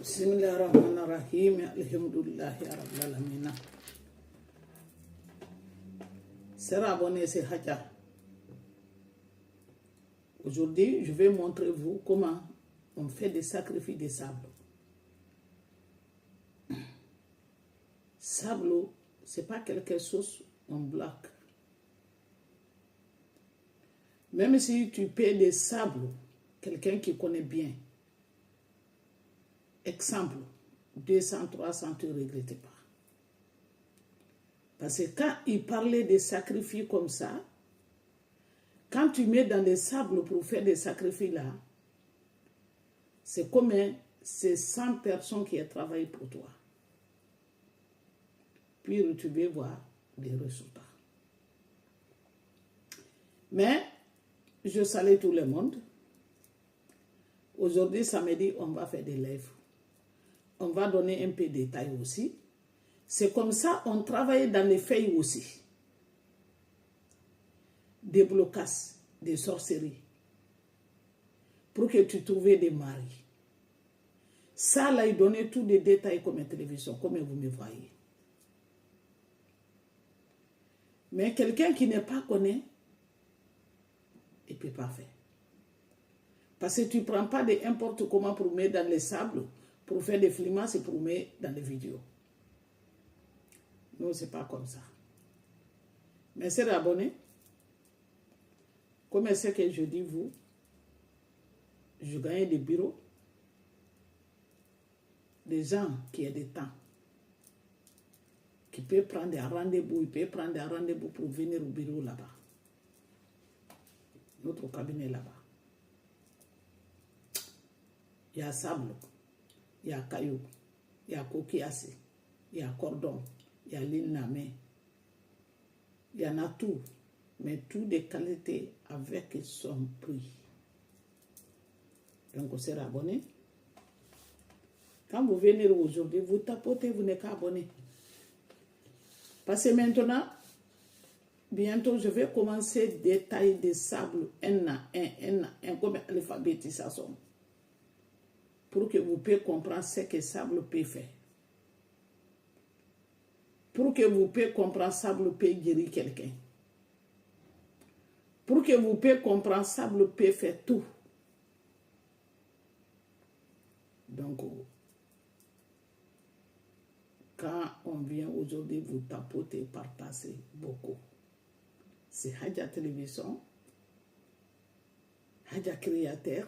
Bismillahirrahmanirrahim. Alhamdulillahi rabbil alamin. Sera abonné, c'est Hadja. Aujourd'hui, je vais montrer vous comment on fait des sacrifices de sable. Sable, c'est pas quelque chose en bloc. Même si tu payes des sables, quelqu'un qui connaît bien, exemple, 200, 300, tu ne regrettes pas. Parce que quand il parlait des sacrifices comme ça, quand tu mets dans des sables pour faire des sacrifices là, c'est comme c'est 100 personnes qui ont travaillé pour toi. Puis tu vas voir des résultats. Mais je salue tout le monde. Aujourd'hui, samedi, on va faire des lives. On va donner un peu de détails aussi. C'est comme ça, on travaille dans les feuilles aussi. Des blocages, des sorcelleries. Pour que tu trouves des maris. Ça, là, il donnait tous les détails comme une télévision, comme vous me voyez. Mais quelqu'un qui n'est pas connu, il ne peut pas faire. Parce que tu ne prends pas de n'importe comment pour mettre dans les sables, pour faire des filmages et pour mettre dans les vidéos. Non, ce n'est pas comme ça. Mais c'est abonné. Comme c'est que je dis vous, je gagne des bureaux, des gens qui ont des temps, qui peuvent prendre un rendez-vous, ils peuvent prendre un rendez-vous pour venir au bureau là-bas. Notre cabinet là-bas. Il y a sable, il y a caillou, il y a coquillasse, il y a cordon, il y a l'île namé. Il y en a tout, mais tout de qualité avec son prix. Donc, vous serez abonné. Quand vous venez aujourd'hui, vous tapotez, vous n'êtes pas abonné. Parce que maintenant, bientôt, je vais commencer à détailler des sables un à un, comme l'alphabétisation. Pour que vous puissiez comprendre ce que le sable peut faire. Pour que vous puissiez comprendre que le sable peut guérir quelqu'un. Pour que vous puissiez comprendre que le sable peut faire tout. Donc, quand on vient aujourd'hui, vous tapotez, partagez beaucoup. C'est Hadja Télévision, Hadja Créateur.